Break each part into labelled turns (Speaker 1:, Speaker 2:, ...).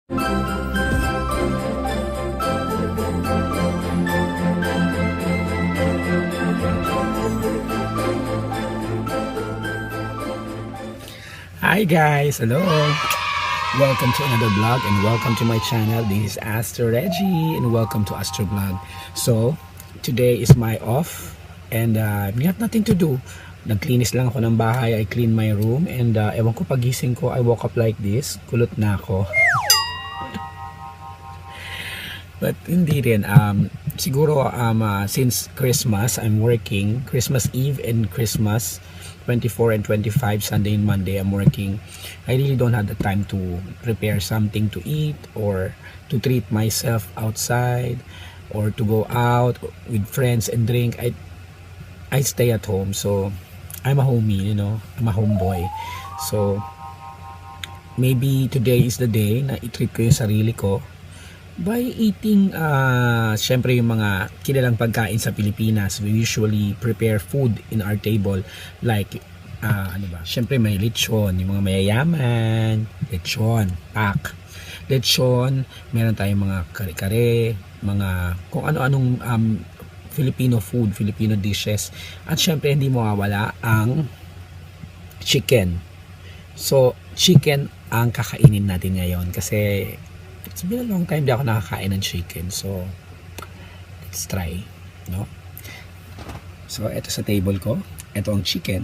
Speaker 1: Hi guys, hello. Welcome to another vlog and welcome to my channel. This is Astro Reggie and welcome to Astrovlog. So, today is my off and we have nothing to do. Nagklinis lang ako ng bahay. I clean my room and ewan ko pagising ko, I woke up like this. Kulot na ako. But hindi rin. Siguro since Christmas, I'm working. Christmas Eve and Christmas 24 and 25, Sunday and Monday, I'm working. I really don't have the time to prepare something to eat or to treat myself outside or to go out with friends and drink. I stay at home. So, I'm a homie, you know. I'm a homeboy. So, maybe today is the day na i-treat ko yung sarili ko by eating, syempre yung mga kilalang pagkain sa Pilipinas. We usually prepare food in our table like, ano ba? Syempre may lechon, yung mga mayayaman, lechon, pak. Lechon, meron tayong mga kare-kare, mga kung ano-anong Filipino food, Filipino dishes. At syempre hindi mawawala ang chicken. So, chicken ang kakainin natin ngayon kasi it's been a long time di ako nakakain ng chicken. So, let's try, no? So, ito sa table ko. Ito ang chicken.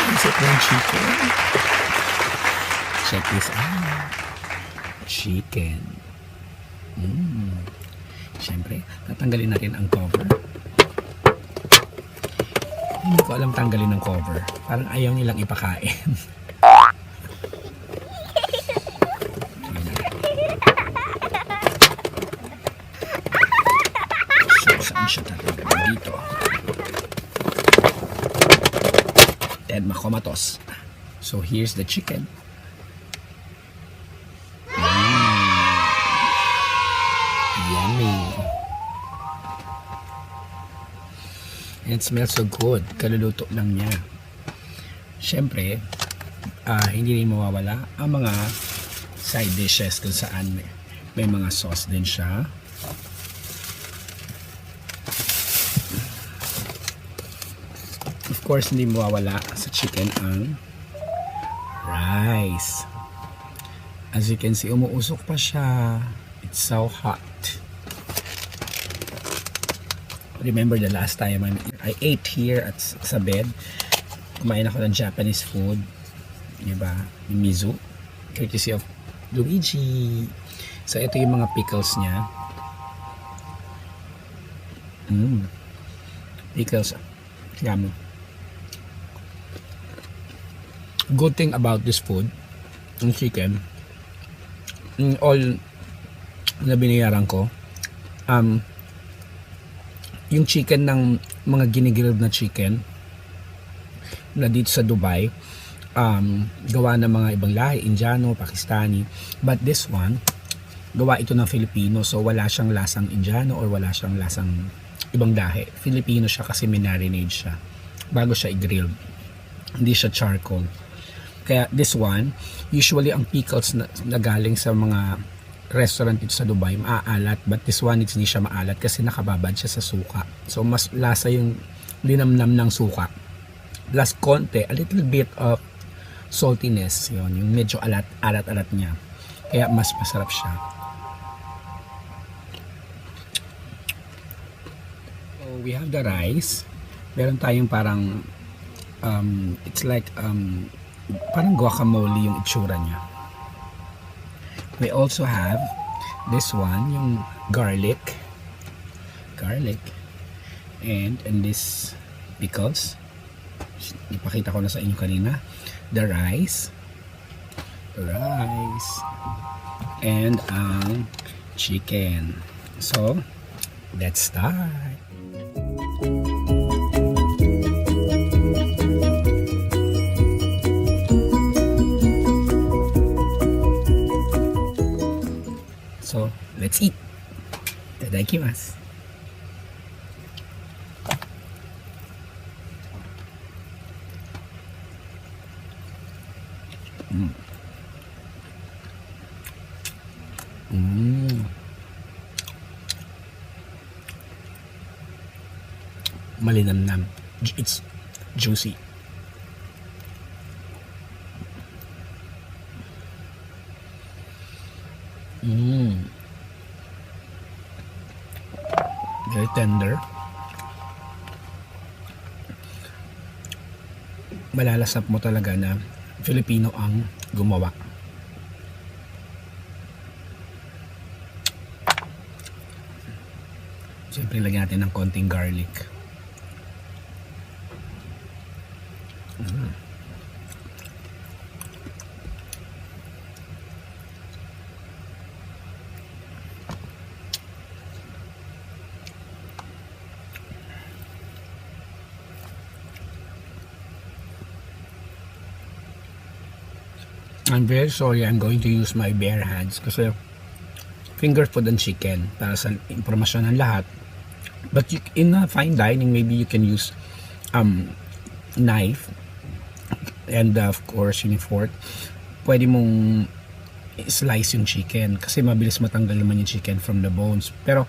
Speaker 1: Isip ng chicken. Check this out. Chicken. Siyempre, tatanggalin natin ang cover. Hindi ko alam tanggalin ng cover. Parang ayaw nilang ipakain. So, saan siya tatanggalin? Dito. Then, makomatos. So, here's the chicken. Yummy. And it smells so good. Kaluluto lang niya. Siyempre, hindi rin mawawala ang mga side dishes kung saan may mga sauce din siya. Of course, hindi mawawala sa chicken ang rice. As you can see, umuusok pa siya. It's so hot. Remember the last time I ate here at sa bed. Kumain ako ng Japanese food. Diba? Yung miso. Courtesy of Luigi. So, ito yung mga pickles niya. Pickles. Yummy. Good thing about this food, yung chicken, all na binayaran ko, yung chicken ng mga ginigrilled na chicken na dito sa Dubai, gawa ng mga ibang lahi, Indiano, Pakistani, but this one gawa ito ng Filipino, so wala siyang lasang Indiano or wala siyang lasang ibang lahi. Filipino siya kasi minarinade siya bago siya i-grill, hindi siya charcoal. Kaya this one, usually ang pickles na galing sa mga restaurant dito sa Dubai, maaalat, but this one hindi siya maalat kasi nakababad siya sa suka. So mas lasa yung linamnam ng suka. Plus konti, a little bit of saltiness, yun, yung medyo alat-alat niya. Kaya mas masarap siya. So we have the rice. Meron tayong parang it's like parang guacamole yung itsura niya. We also have this one, yung garlic, and this pickles. Ipakita ko na sa inyo kanina. The rice, and ang chicken. So, let's start. So, let's eat. Itadakimasu. Malinamnam. It's juicy. Very tender. Malalasap mo talaga na Filipino ang gumawa. Siyempre lagyan natin ng konting garlic. I'm very sorry, I'm going to use my bare hands kasi finger food and chicken para sa impormasyon ng lahat. But you, in a fine dining, maybe you can use knife and of course yung fork. Pwede mong slice yung chicken kasi mabilis matanggal naman yung chicken from the bones. Pero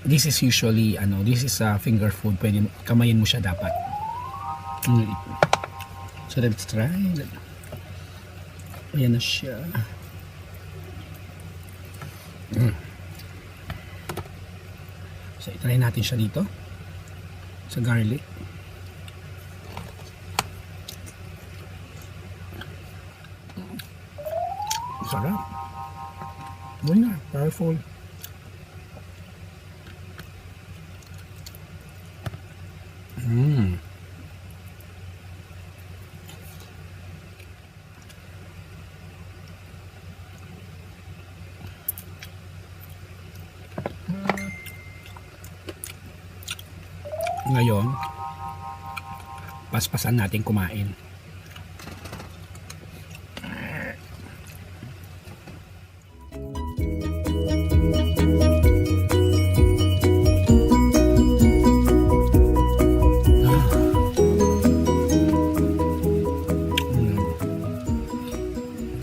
Speaker 1: this is usually this is a finger food. Pwede kamayin mo siya dapat. So let's try. Ayan na siya. So itry natin siya dito sa garlic. Sarap. Winner, powerful. Ngayon, paspasan natin kumain.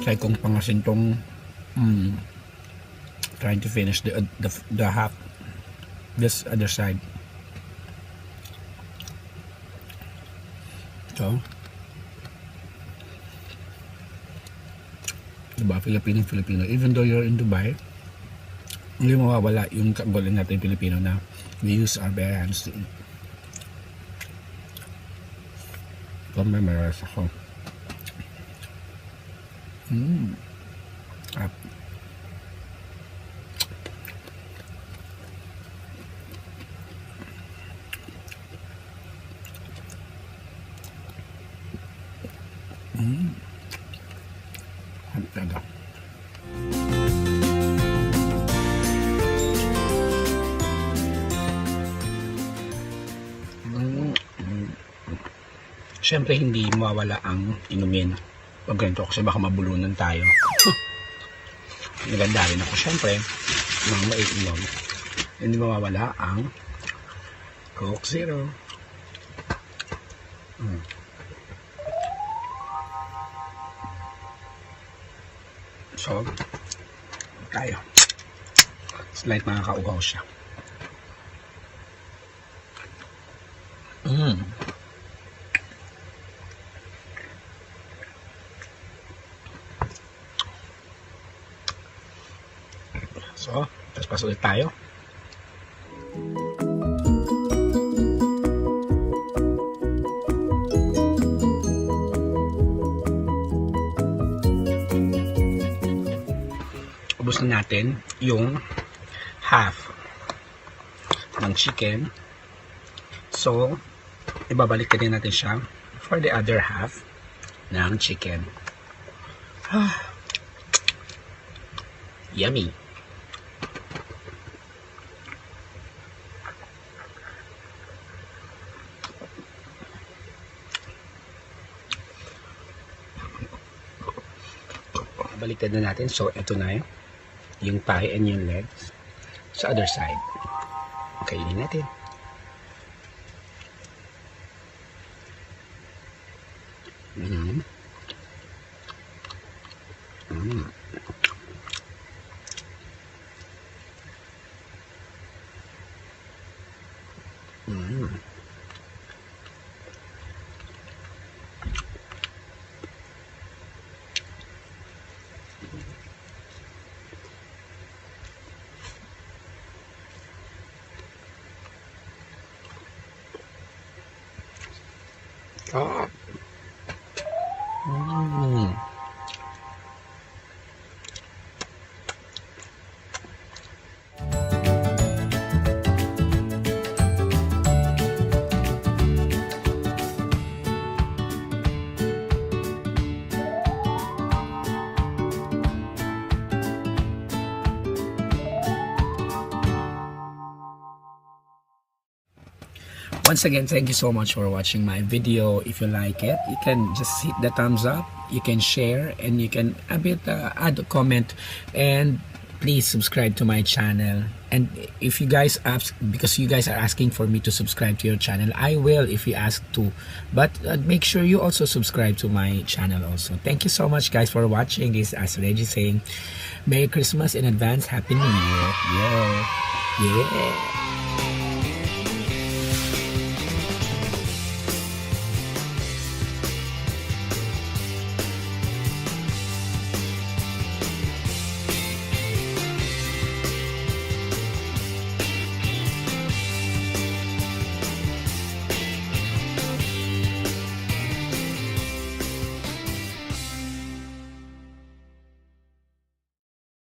Speaker 1: Try kong pangasin tong trying to finish the half this other side. So, diba, Filipino. Even though you're in Dubai, hindi mawawala yung kagaling natin Filipino na we use our bare hands to eat. So, may maras ako. Up. Talaga. Siyempre hindi mawawala ang inumin pag ganito kasi baka mabulunan tayo. Naganda rin ako siyempre nang maiinom. Hindi mawawala ang Coke Zero. So, tayo. Slight makakauhaw siya. So, paspas ulit tayo. Ubus na natin yung half ng chicken. So, ibabalik din natin siya for the other half ng chicken. Yummy! Baliktad na natin. So, ito na yung thigh and yung legs sa other side. Kainin natin. Ah. Mm. Once again, thank you so much for watching my video. If you like it, you can just hit the thumbs up, you can share, and you can add a comment, and please subscribe to my channel. And if you guys ask, because you guys are asking for me to subscribe to your channel, I will if you ask to, but make sure you also subscribe to my channel also. Thank you so much guys for watching. This is Astrovlog saying Merry Christmas in advance, Happy New Year. Yeah.